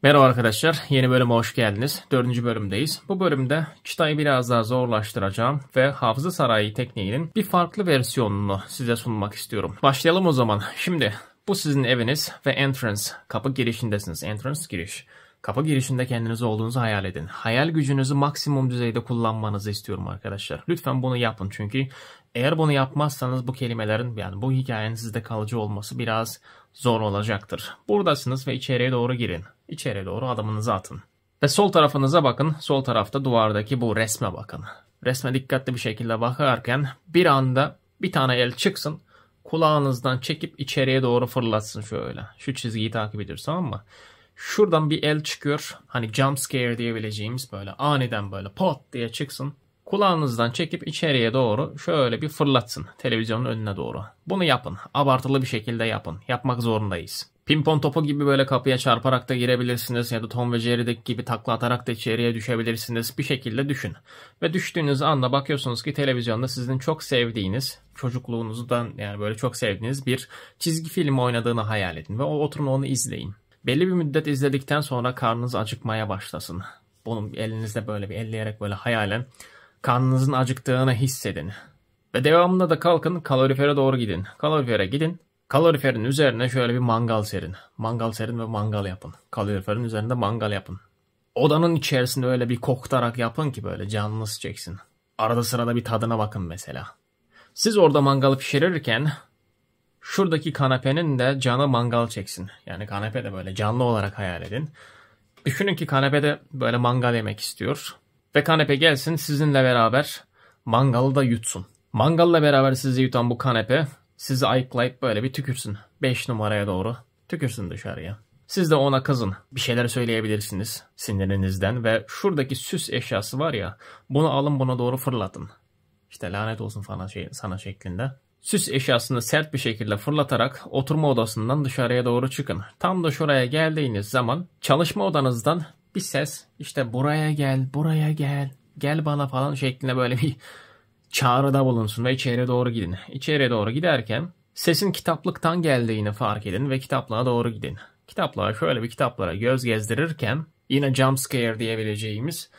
Merhaba arkadaşlar, yeni bölüme hoş geldiniz. 4. bölümdeyiz. Bu bölümde çıtayı biraz daha zorlaştıracağım ve Hafıza Sarayı tekniğinin bir farklı versiyonunu size sunmak istiyorum. Başlayalım o zaman. Şimdi bu sizin eviniz ve entrance, kapı girişindesiniz. Entrance, giriş. Kapı girişinde kendiniz olduğunuzu hayal edin. Hayal gücünüzü maksimum düzeyde kullanmanızı istiyorum arkadaşlar. Lütfen bunu yapın çünkü eğer bunu yapmazsanız bu kelimelerin, yani bu hikayenin sizde kalıcı olması biraz zor olacaktır. Buradasınız ve içeriye doğru girin. İçeriye doğru adımınızı atın. Ve sol tarafınıza bakın. Sol tarafta duvardaki bu resme bakın. Resme dikkatli bir şekilde bakarken bir anda bir tane el çıksın. Kulağınızdan çekip içeriye doğru fırlatsın şöyle. Şu çizgiyi takip ediyoruz, tamam mı? Şuradan bir el çıkıyor. Hani jump scare diyebileceğimiz, böyle aniden böyle pot diye çıksın. Kulağınızdan çekip içeriye doğru şöyle bir fırlatsın. Televizyonun önüne doğru. Bunu yapın. Abartılı bir şekilde yapın. Yapmak zorundayız. Pimpon topu gibi böyle kapıya çarparak da girebilirsiniz. Ya da Tom ve Jerry'deki gibi takla atarak da içeriye düşebilirsiniz. Bir şekilde düşün. Ve düştüğünüz anda bakıyorsunuz ki televizyonda sizin çok sevdiğiniz, çocukluğunuzdan yani böyle çok sevdiğiniz bir çizgi film oynadığını hayal edin. Ve oturun onu izleyin. Belli bir müddet izledikten sonra karnınız acıkmaya başlasın. Bunu elinizde böyle bir elleyerek böyle hayalen karnınızın acıktığını hissedin. Ve devamında da kalkın, kalorifere doğru gidin. Kalorifere gidin. Kaloriferin üzerine şöyle bir mangal serin. Mangal serin ve mangal yapın. Kaloriferin üzerinde mangal yapın. Odanın içerisinde öyle bir koktarak yapın ki böyle canınız çeksin. Arada sırada bir tadına bakın mesela. Siz orada mangalı pişirirken şuradaki kanepenin de canı mangal çeksin. Yani kanepe de böyle canlı olarak hayal edin. Düşünün ki kanepede böyle mangal yemek istiyor. Ve kanepe gelsin sizinle beraber mangalı da yutsun. Mangalla beraber sizi yutan bu kanepe sizi ayıklayıp böyle bir tükürsün. 5 numaraya doğru tükürsün dışarıya. Siz de ona kızın. Bir şeyler söyleyebilirsiniz sinirinizden ve şuradaki süs eşyası var ya, bunu alın buna doğru fırlatın. İşte lanet olsun falan sana şeklinde. Süs eşyasını sert bir şekilde fırlatarak oturma odasından dışarıya doğru çıkın. Tam da şuraya geldiğiniz zaman çalışma odanızdan bir ses, işte buraya gel, buraya gel, gel bana falan şeklinde böyle bir çağrıda bulunsun ve içeriye doğru gidin. İçeriye doğru giderken sesin kitaplıktan geldiğini fark edin ve kitaplığa doğru gidin. Kitaplığa şöyle bir kitaplara göz gezdirirken yine jump scare diyebileceğimiz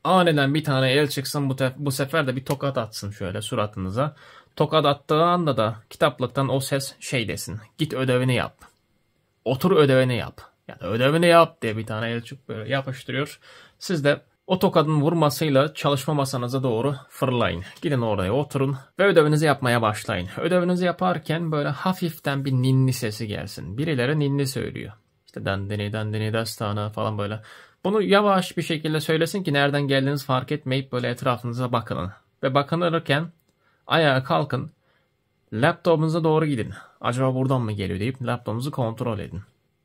aniden bir tane el çıksın, bu sefer de bir tokat atsın şöyle suratınıza. Tokat attığı anda da kitaplıktan o ses şey desin. Git ödevini yap. Otur ödevini yap. Yani ödevini yap diye bir tane el çık böyle yapıştırıyor. Siz de o tokadın vurmasıyla çalışma masanıza doğru fırlayın. Gidin oraya oturun ve ödevinizi yapmaya başlayın. Ödevinizi yaparken böyle hafiften bir ninni sesi gelsin. Birileri ninni söylüyor. İşte dandini dandini dastana falan böyle. Bunu yavaş bir şekilde söylesin ki nereden geldiğinizi fark etmeyip böyle etrafınıza bakın. Ve bakınırken ayağa kalkın. Laptopunuza doğru gidin. Acaba buradan mı geliyor deyip laptopunuzu kontrol edin.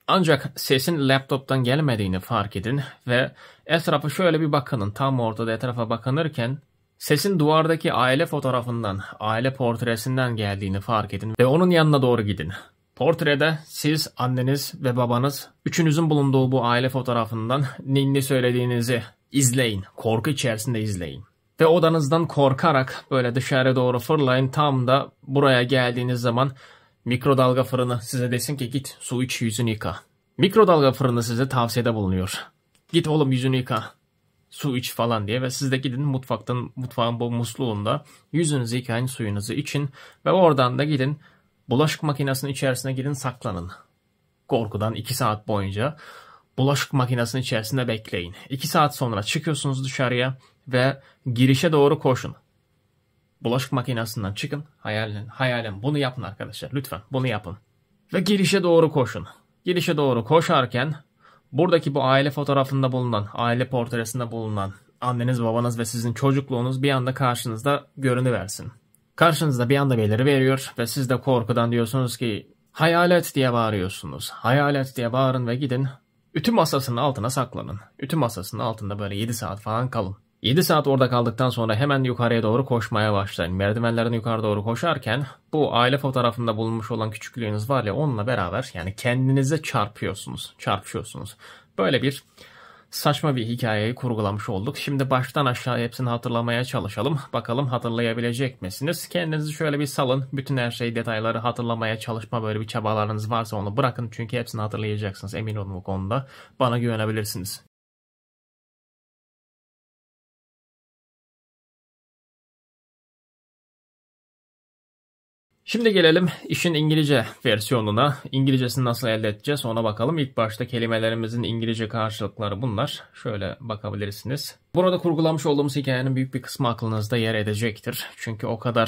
Ancak sesin laptoptan gelmediğini fark edin ve etrafa şöyle bir bakının. Tam ortada etrafa bakınırken sesin duvardaki aile fotoğrafından, aile portresinden geldiğini fark edin ve onun yanına doğru gidin. Portrede siz, anneniz ve babanız, üçünüzün bulunduğu bu aile fotoğrafından ninni söylediğinizi izleyin. Korku içerisinde izleyin. Ve odanızdan korkarak böyle dışarı doğru fırlayın. Tam da buraya geldiğiniz zaman mikrodalga fırını size desin ki git su iç, yüzünü yıka. Mikrodalga fırını size tavsiyede bulunuyor. Git oğlum yüzünü yıka, su iç falan diye ve siz de gidin mutfağın bu musluğunda yüzünüzü yıkayın, suyunuzu için ve oradan da gidin bulaşık makinesinin içerisine gidin, saklanın. Korkudan 2 saat boyunca bulaşık makinesinin içerisinde bekleyin. 2 saat sonra çıkıyorsunuz dışarıya ve girişe doğru koşun. Bulaşık makinesinden çıkın. Hayalen bunu yapın arkadaşlar. Lütfen bunu yapın. Ve girişe doğru koşun. Girişe doğru koşarken buradaki bu aile fotoğrafında bulunan, aile portresinde bulunan anneniz, babanız ve sizin çocukluğunuz bir anda karşınızda görünüversin. Karşınızda bir anda beliriveriyor ve siz de korkudan diyorsunuz ki hayalet diye bağırıyorsunuz. Hayalet diye bağırın ve gidin ütü masasının altına saklanın. Ütü masasının altında böyle 7 saat falan kalın. 7 saat orada kaldıktan sonra hemen yukarıya doğru koşmaya başlayın. Merdivenlerden yukarı doğru koşarken bu aile fotoğrafında bulunmuş olan küçüklüğünüz var ya, onunla beraber yani kendinize çarpıyorsunuz. Böyle bir saçma bir hikayeyi kurgulamış olduk. Şimdi baştan aşağı hepsini hatırlamaya çalışalım. Bakalım hatırlayabilecek misiniz? Kendinizi şöyle bir salın. Bütün her şeyi, detayları hatırlamaya çalışma böyle bir çabalarınız varsa onu bırakın. Çünkü hepsini hatırlayacaksınız. Emin olun bu konuda. Bana güvenebilirsiniz. Şimdi gelelim işin İngilizce versiyonuna. İngilizcesini nasıl elde edeceğiz ona bakalım. İlk başta kelimelerimizin İngilizce karşılıkları bunlar. Şöyle bakabilirsiniz. Burada kurgulamış olduğumuz hikayenin büyük bir kısmı aklınızda yer edecektir. Çünkü o kadar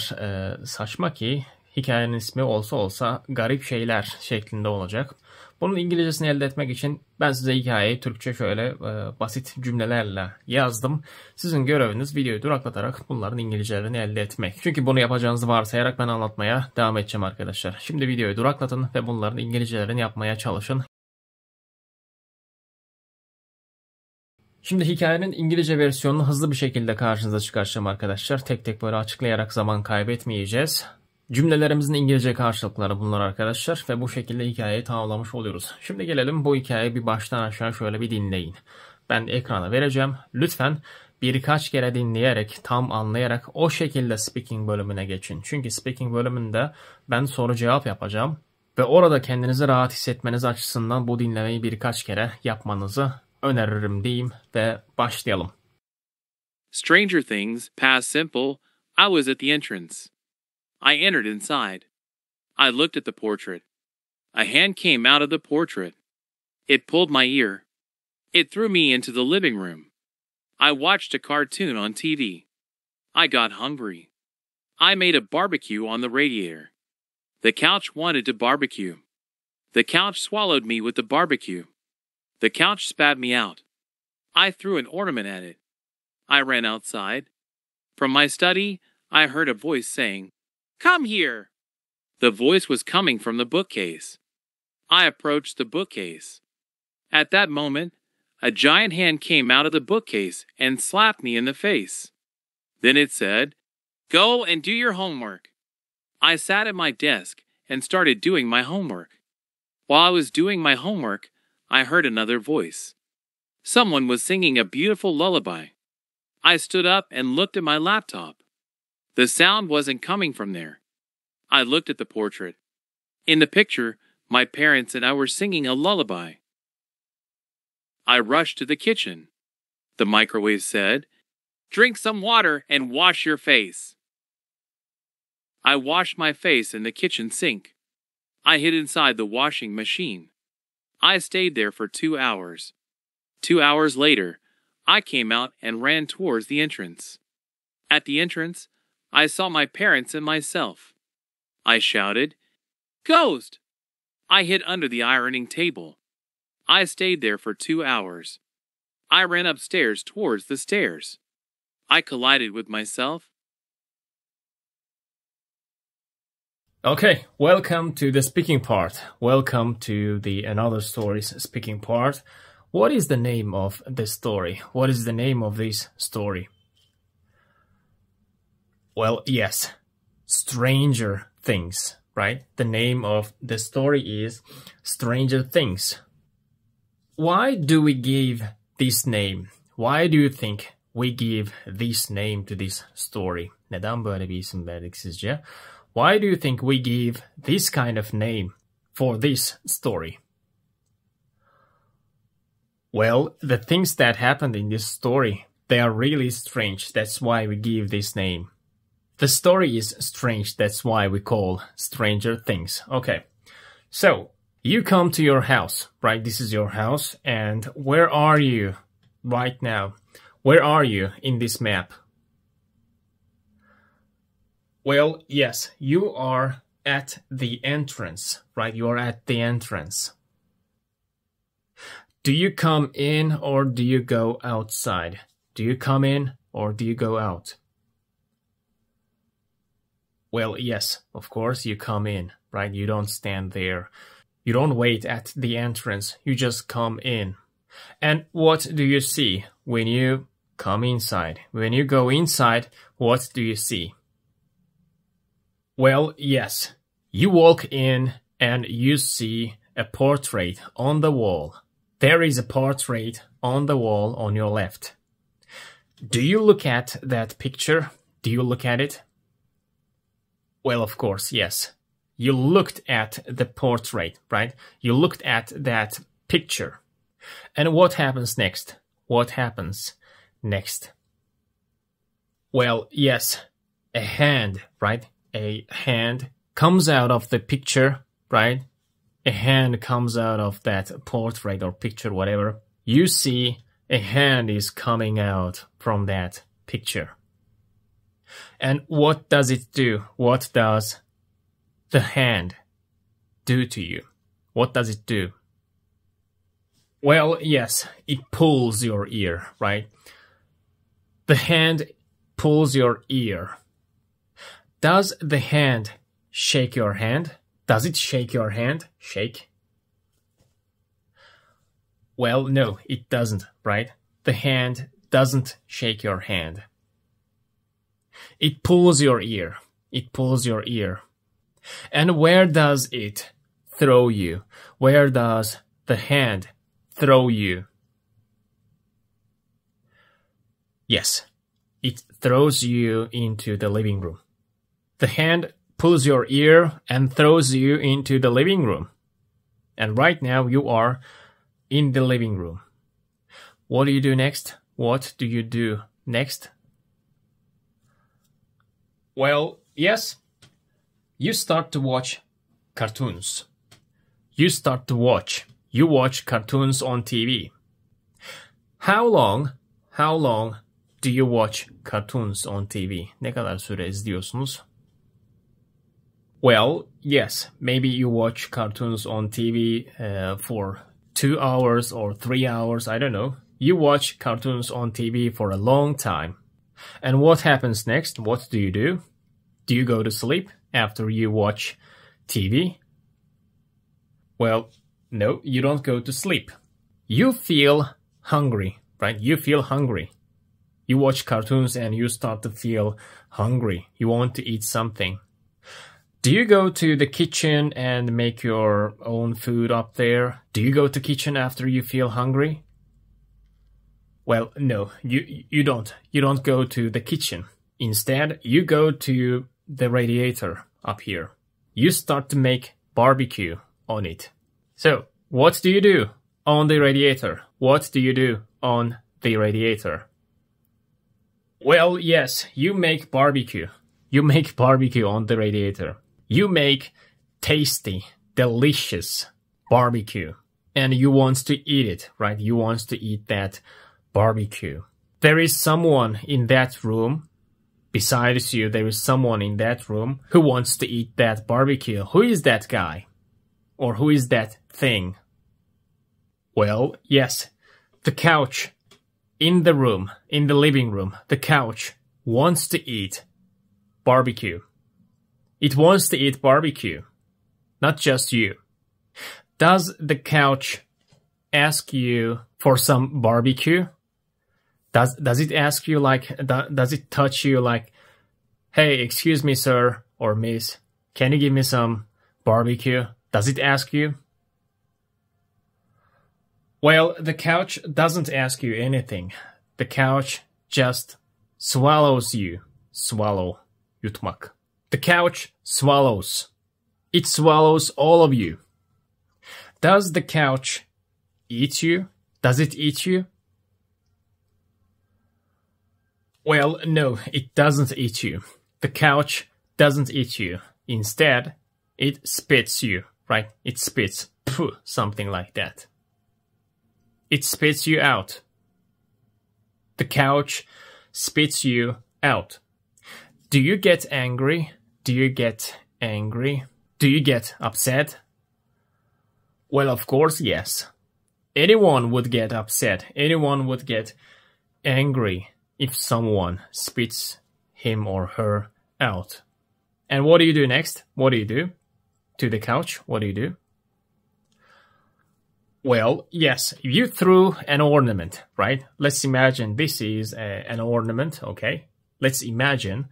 saçma ki hikayenin ismi olsa olsa garip şeyler şeklinde olacak. Bunun İngilizcesini elde etmek için ben size hikayeyi Türkçe şöyle basit cümlelerle yazdım. Sizin göreviniz videoyu duraklatarak bunların İngilizcelerini elde etmek. Çünkü bunu yapacağınızı varsayarak ben anlatmaya devam edeceğim arkadaşlar. Şimdi videoyu duraklatın ve bunların İngilizcelerini yapmaya çalışın. Şimdi hikayenin İngilizce versiyonunu hızlı bir şekilde karşınıza çıkartacağım arkadaşlar. Tek tek böyle açıklayarak zaman kaybetmeyeceğiz. Cümlelerimizin İngilizce karşılıkları bunlar arkadaşlar ve bu şekilde hikayeyi tamamlamış oluyoruz. Şimdi gelelim bu hikayeyi bir baştan aşağı şöyle bir dinleyin. Ben ekrana vereceğim. Lütfen birkaç kere dinleyerek, tam anlayarak o şekilde speaking bölümüne geçin. Çünkü speaking bölümünde ben soru cevap yapacağım ve orada kendinizi rahat hissetmeniz açısından bu dinlemeyi birkaç kere yapmanızı öneririm diyeyim ve başlayalım. Stranger Things, past simple, I was at the entrance. I entered inside. I looked at the portrait. A hand came out of the portrait. It pulled my ear. It threw me into the living room. I watched a cartoon on TV. I got hungry. I made a barbecue on the radiator. The couch wanted to barbecue. The couch swallowed me with the barbecue. The couch spat me out. I threw an ornament at it. I ran outside. From my study, I heard a voice saying, "Come here!" The voice was coming from the bookcase. I approached the bookcase. At that moment, a giant hand came out of the bookcase and slapped me in the face. Then it said, "Go and do your homework." I sat at my desk and started doing my homework. While I was doing my homework, I heard another voice. Someone was singing a beautiful lullaby. I stood up and looked at my laptop. The sound wasn't coming from there. I looked at the portrait. In the picture, my parents and I were singing a lullaby. I rushed to the kitchen. The microwave said, "Drink some water and wash your face." I washed my face in the kitchen sink. I hid inside the washing machine. I stayed there for 2 hours. 2 hours later, I came out and ran towards the entrance. At the entrance, I saw my parents and myself. I shouted, "Ghost!" I hid under the ironing table. I stayed there for 2 hours. I ran upstairs towards the stairs. I collided with myself. Okay, welcome to the speaking part. Welcome to the another stories speaking part. What is the name of this story? What is the name of this story? Well, yes, Stranger Things, right? The name of the story is Stranger Things. Why do we give this name? Why do you think we give this name to this story? Neden böyle bir isim verdik sizce? Why do you think we give this kind of name for this story? Well, the things that happened in this story, they are really strange. That's why we give this name. The story is strange. That's why we call Stranger Things. Okay, so you come to your house, right? This is your house. And where are you right now? Where are you in this map? Well, yes, you are at the entrance, right? You are at the entrance. Do you come in or do you go outside? Do you come in or do you go out? Well, yes, of course you come in, right? You don't stand there. You don't wait at the entrance. You just come in. And what do you see when you come inside? When you go inside, what do you see? Well, yes, you walk in and you see a portrait on the wall. There is a portrait on the wall on your left. Do you look at that picture? Do you look at it? Well, of course, yes. You looked at the portrait, right? You looked at that picture. And what happens next? What happens next? Well, yes, a hand, right? A hand comes out of the picture, right? A hand comes out of that portrait or picture, whatever. You see a hand is coming out from that picture. And what does it do? What does the hand do to you? What does it do? Well, yes, it pulls your ear, right? The hand pulls your ear. Does the hand shake your hand? Does it shake your hand? Shake? Well, no, it doesn't, right? The hand doesn't shake your hand. It pulls your ear. It pulls your ear. And where does it throw you? Where does the hand throw you? Yes, it throws you into the living room. The hand pulls your ear and throws you into the living room. And right now you are in the living room. What do you do next? What do you do next? Well, yes, you start to watch cartoons. You start to watch. You watch cartoons on TV. How long do you watch cartoons on TV? Ne kadar süre izliyorsunuz? Well, yes, maybe you watch cartoons on TV for 2 hours or 3 hours, I don't know. You watch cartoons on TV for a long time. And what happens next? What do you do? Do you go to sleep after you watch TV? Well, no, you don't go to sleep. You feel hungry, right? You feel hungry. You watch cartoons and you start to feel hungry. You want to eat something. Do you go to the kitchen and make your own food up there? Do you go to the kitchen after you feel hungry? Well, no, you don't. You don't go to the kitchen. Instead, you go to the radiator up here. You start to make barbecue on it. So, what do you do on the radiator? What do you do on the radiator? Well, yes, you make barbecue. You make barbecue on the radiator. You make tasty, delicious barbecue. And you want to eat it, right? You want to eat that barbecue. There is someone in that room. Besides you, there is someone in that room who wants to eat that barbecue. Who is that guy? Or who is that thing? Well, yes, the couch in the room, in the living room, the couch wants to eat barbecue. It wants to eat barbecue, not just you. Does the couch ask you for some barbecue? Does it ask you like, does it touch you like, hey, excuse me, sir or miss, can you give me some barbecue? Does it ask you? Well, the couch doesn't ask you anything. The couch just swallows you. Swallow, yutmak. The couch swallows. It swallows all of you. Does the couch eat you? Does it eat you? Well, no, it doesn't eat you. The couch doesn't eat you. Instead, it spits you, right? It spits, poo, something like that. It spits you out. The couch spits you out. Do you get angry? Do you get angry? Do you get upset? Well, of course, yes. Anyone would get upset. Anyone would get angry if someone spits him or her out. And what do you do next? What do you do to the couch? What do you do? Well, yes, you threw an ornament, right? Let's imagine this is an ornament, okay? Let's imagine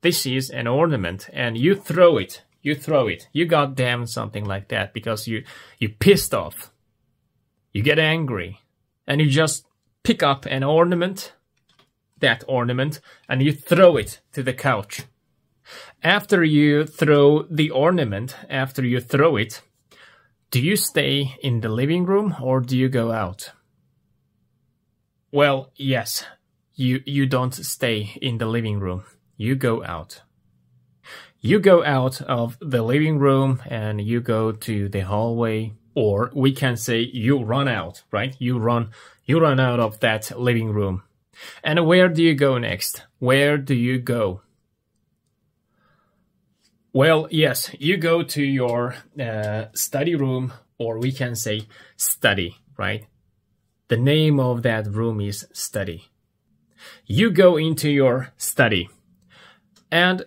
this is an ornament and you throw it. You throw it. You got damn something like that because you pissed off. You get angry and you just pick up an ornament, that ornament, and you throw it to the couch. After you throw the ornament, after you throw it, do you stay in the living room or do you go out? Well, yes, you don't stay in the living room. You go out. You go out of the living room and you go to the hallway, or we can say you run out, right? You run out of that living room. And where do you go next? Where do you go? Well, yes, you go to your study room, or we can say study, right? The name of that room is study. You go into your study and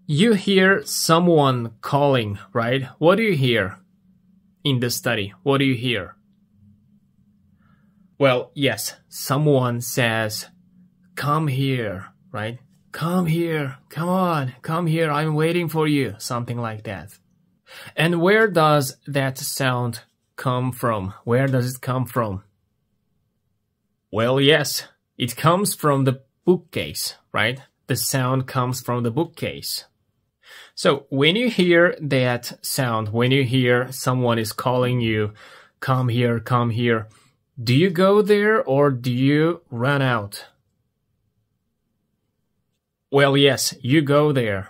you hear someone calling, right? What do you hear in the study? What do you hear? Well, yes, someone says, come here, right? Come here, come on, come here, I'm waiting for you, something like that. And where does that sound come from? Where does it come from? Well, yes, it comes from the bookcase, right? The sound comes from the bookcase. So when you hear that sound, when you hear someone is calling you, come here, do you go there or do you run out? Well, yes, you go there.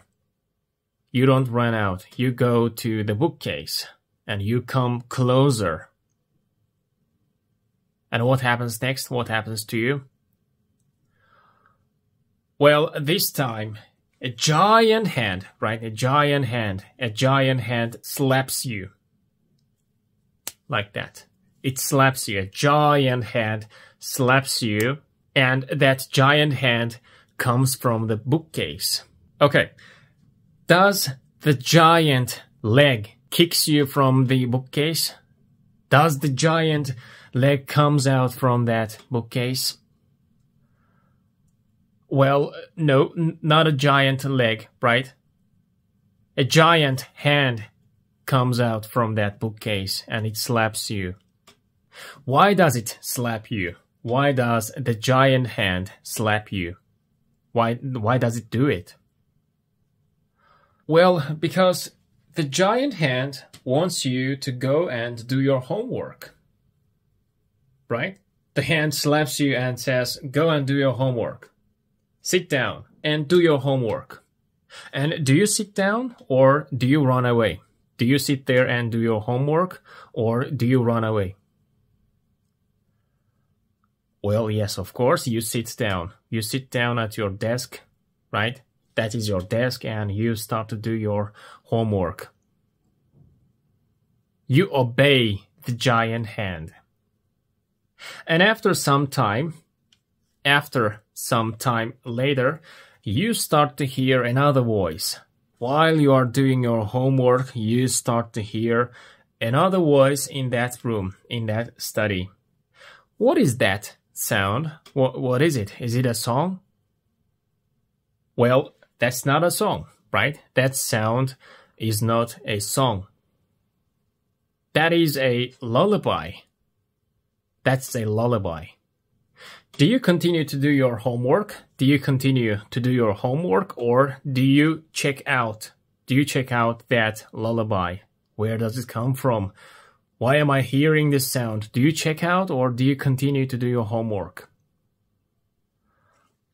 You don't run out. You go to the bookcase and you come closer. And what happens next? What happens to you? Well, this time, a giant hand, right? A giant hand slaps you. Like that. It slaps you. A giant hand slaps you. And that giant hand comes from the bookcase. Okay. Does the giant leg kicks you from the bookcase? Does the giant leg comes out from that bookcase? Well, no, not a giant leg, right? A giant hand comes out from that bookcase and it slaps you. Why does it slap you? Why does the giant hand slap you? Why does it do it? Well, because the giant hand wants you to go and do your homework. Right? The hand slaps you and says, go and do your homework. Sit down and do your homework. And do you sit down or do you run away? Do you sit there and do your homework or do you run away? Well, yes, of course, you sit down. You sit down at your desk, right? That is your desk and you start to do your homework. You obey the giant hand. And after some time later, you start to hear another voice. While you are doing your homework, you start to hear another voice in that room, in that study. What is that sound? What is it? Is it a song? Well, that's not a song, right? That sound is not a song. That is a lullaby. That's a lullaby. Do you continue to do your homework? Do you continue to do your homework or do you check out? Do you check out that lullaby? Where does it come from? Why am I hearing this sound? Do you check out or do you continue to do your homework?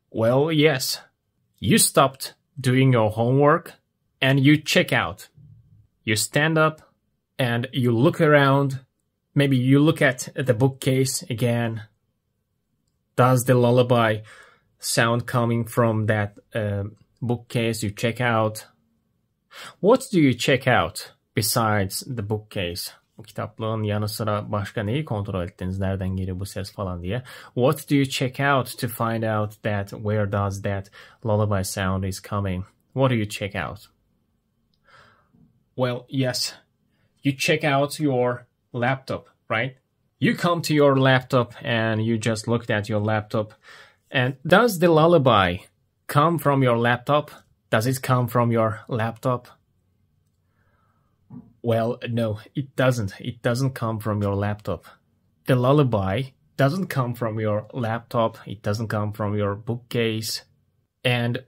Well, yes. You stopped doing your homework and you check out. You stand up and you look around. Maybe you look at the bookcase again. Does the lullaby sound coming from that bookcase? You check out. What do you check out besides the bookcase? Bu kitaplığın yanı sıra başka neyi kontrol ettiniz? Nereden geliyor bu ses falan diye. What do you check out to find out that where does that lullaby sound is coming? What do you check out? Well, yes. You check out your laptop, right? You come to your laptop and you just looked at your laptop. And does the lullaby come from your laptop? Does it come from your laptop? Well, no, it doesn't. It doesn't come from your laptop. the lullaby doesn't come from your laptop. It doesn't come from your bookcase. And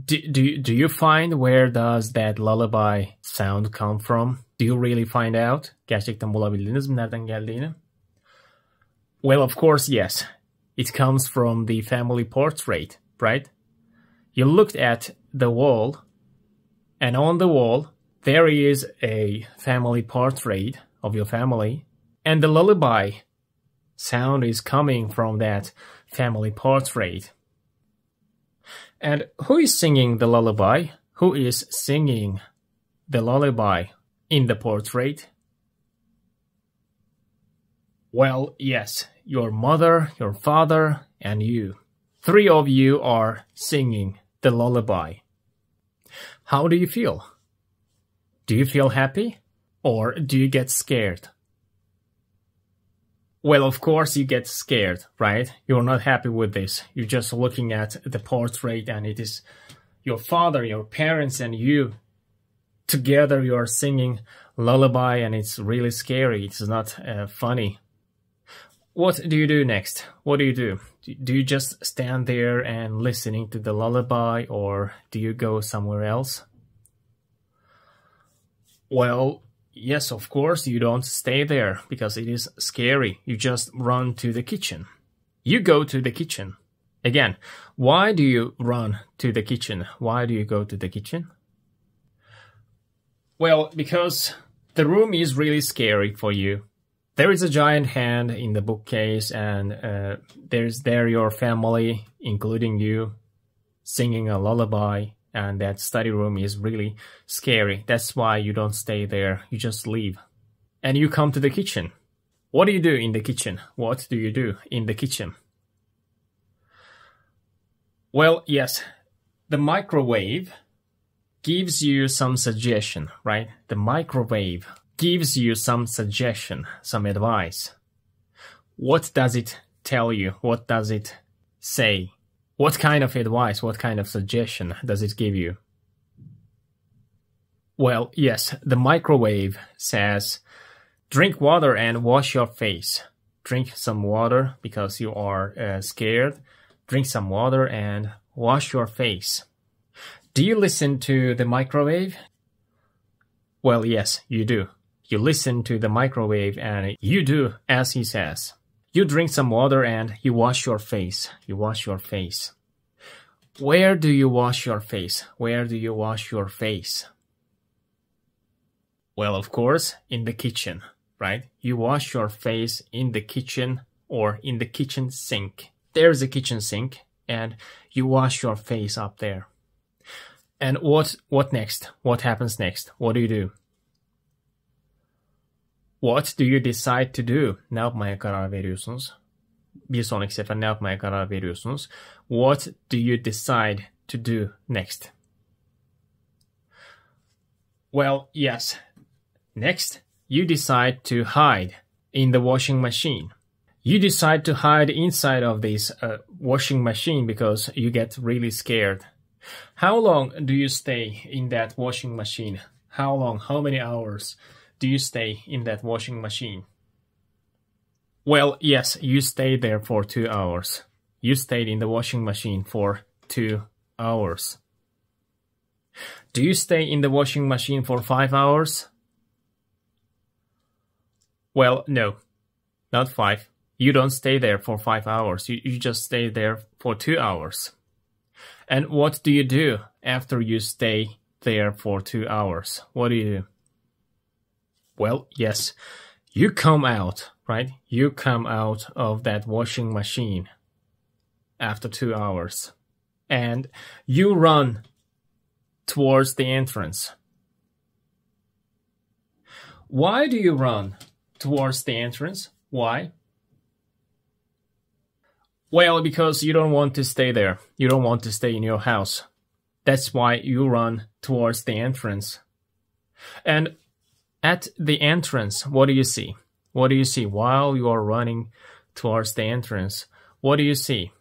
do you find where does that lullaby sound come from? Do you really find out? Gerçekten bulabildiniz mi nereden geldiğini? Well, of course, yes. It comes from the family portrait, right? You looked at the wall, and on the wall, there is a family portrait of your family, and the lullaby sound is coming from that family portrait. And who is singing the lullaby? Who is singing the lullaby in the portrait? Well, yes, your mother, your father, and you. 3 of you are singing the lullaby. How do you feel? Do you feel happy? Or do you get scared? Well, of course you get scared, right? You're not happy with this. You're just looking at the portrait and it is your father, your parents, and you. Together you are singing lullaby and it's really scary. It's not funny. What do you do next? What do you do? Do you just stand there and listening to the lullaby, or do you go somewhere else? Well, yes, of course, you don't stay there because it is scary. You just run to the kitchen. You go to the kitchen. Again, why do you run to the kitchen? Why do you go to the kitchen? Well, because the room is really scary for you. There is a giant hand in the bookcase, and there's your family, including you, singing a lullaby, and that study room is really scary. That's why you don't stay there. You just leave. And you come to the kitchen. What do you do in the kitchen? What do you do in the kitchen? Well, yes, the microwave gives you some suggestion, right? The microwave gives you some suggestion, some advice. What does it tell you? What does it say? What kind of advice, what kind of suggestion does it give you? Well, yes, the microwave says, drink water and wash your face. Drink some water because you are scared. Drink some water and wash your face. Do you listen to the microwave? Well, yes, you do. You listen to the microwave and you do as he says. You drink some water and you wash your face. You wash your face. Where do you wash your face? Where do you wash your face? Well, of course, in the kitchen, right? You wash your face in the kitchen or in the kitchen sink. There's a kitchen sink and you wash your face up there. And what next? What happens next? What do you do? What do you decide to do? Ne yapmaya karar veriyorsunuz? Bir sonraki sefer ne yapmaya karar veriyorsunuz? What do you decide to do next? Well, yes. Next, you decide to hide in the washing machine. You decide to hide inside of this washing machine because you get really scared. How long do you stay in that washing machine? How long? How many hours do you stay in that washing machine? Well, yes, you stayed there for 2 hours. You stayed in the washing machine for 2 hours. Do you stay in the washing machine for 5 hours? Well, no, not 5. You don't stay there for 5 hours. You just stay there for 2 hours. And what do you do after you stay there for 2 hours? What do you do? Well, yes, you come out, right? You come out of that washing machine after 2 hours. And you run towards the entrance. Why do you run towards the entrance? Why? Well, because you don't want to stay there. You don't want to stay in your house. That's why you run towards the entrance. And at the entrance, what do you see? What do you see while you are running towards the entrance? What do you see?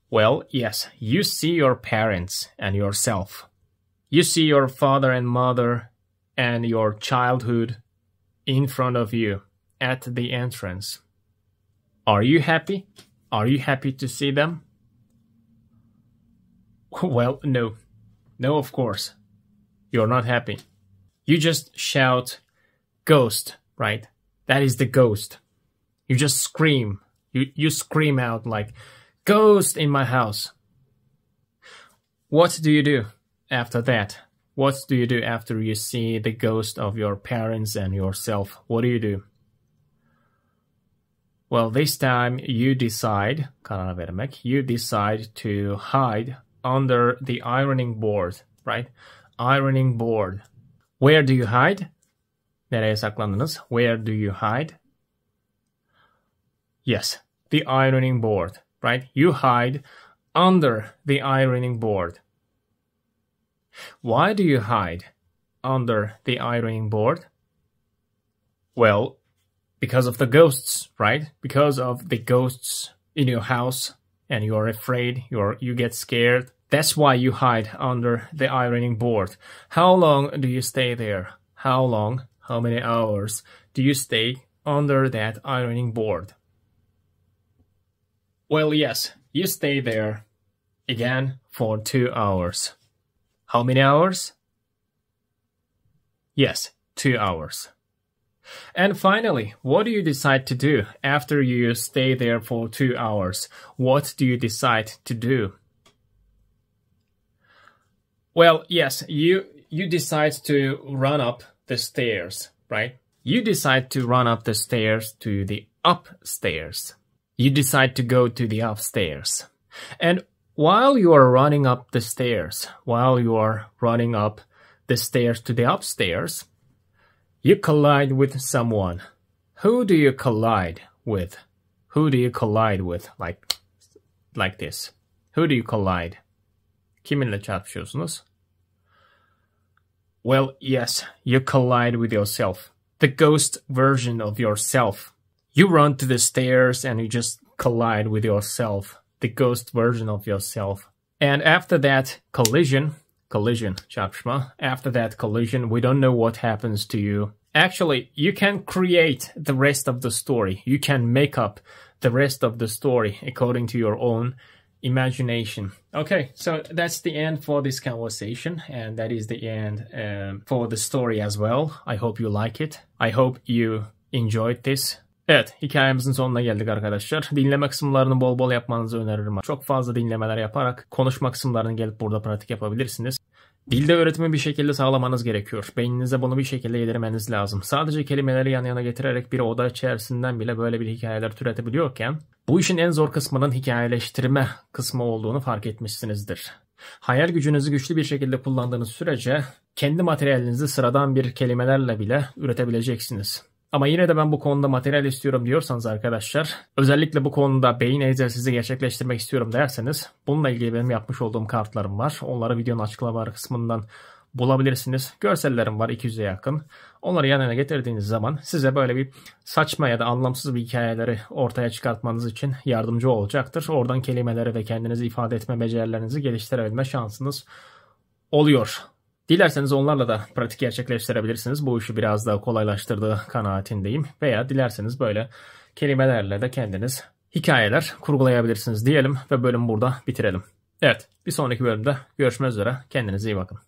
Well, yes, you see your parents and yourself. You see your father and mother and your childhood in front of you. at the entrance. Are you happy? Are you happy to see them? Well, no. No, of course. You're not happy. You just shout, ghost, right? That is the ghost. You just scream. You scream out like, ghost in my house. What do you do after that? What do you do after you see the ghost of your parents and yourself? What do you do? Well, this time you decide, karar vermek, you decide to hide under the ironing board, right? Ironing board. Where do you hide? Nereye saklandınız? Where do you hide? Yes, the ironing board, right? You hide under the ironing board. Why do you hide under the ironing board? Well, because of the ghosts, right? Because of the ghosts in your house and you're afraid, you get scared. That's why you hide under the ironing board. How long do you stay there? How long, how many hours do you stay under that ironing board? Well, yes, you stay there again for 2 hours. How many hours? Yes, 2 hours. And finally, what do you decide to do after you stay there for 2 hours? What do you decide to do? Well, yes, you decide to run up the stairs, right? You decide to run up the stairs to the upstairs. You decide to go to the upstairs. And while you are running up the stairs, to the upstairs, you collide with someone. Who do you collide with? Who do you collide with? Like this. Who do you collide? Kiminle çarpışıyorsunuz? Well, yes, you collide with yourself. The ghost version of yourself. You run to the stairs and you just collide with yourself. The ghost version of yourself. And after that collision, çarpışma, after that collision, we don't know what happens to you. Actually, you can create the rest of the story. You can make up the rest of the story according to your own imagination. Okay, so that's the end for this conversation, and that is the end for the story as well. I hope you like it. I hope you enjoyed this. Evet, hikayemizin sonuna geldik arkadaşlar. Dinleme kısımlarını bol bol yapmanızı öneririm. Çok fazla dinlemeler yaparak konuşma kısımlarını gelip burada pratik yapabilirsiniz. Dilde öğretimi bir şekilde sağlamanız gerekiyor. Beyninize bunu bir şekilde yedirmeniz lazım. Sadece kelimeleri yan yana getirerek bir oda içerisinden bile böyle bir hikayeler türetebiliyorken, bu işin en zor kısmının hikayeleştirme kısmı olduğunu fark etmişsinizdir. Hayal gücünüzü güçlü bir şekilde kullandığınız sürece kendi materyalinizi sıradan bir kelimelerle bile üretebileceksiniz. Ama yine de ben bu konuda materyal istiyorum diyorsanız arkadaşlar, özellikle bu konuda beyin egzersizi gerçekleştirmek istiyorum derseniz, bununla ilgili benim yapmış olduğum kartlarım var. Onları videonun açıklamalar kısmından bulabilirsiniz. Görsellerim var 200'e yakın. Onları yan yana getirdiğiniz zaman size böyle bir saçma ya da anlamsız bir hikayeleri ortaya çıkartmanız için yardımcı olacaktır. Oradan kelimeleri ve kendinizi ifade etme becerilerinizi geliştirebilme şansınız oluyor. Dilerseniz onlarla da pratik gerçekleştirebilirsiniz. Bu işi biraz daha kolaylaştırdığı kanaatindeyim. Veya dilerseniz böyle kelimelerle de kendiniz hikayeler kurgulayabilirsiniz diyelim ve bölümü burada bitirelim. Evet, bir sonraki bölümde görüşmek üzere. Kendinize iyi bakın.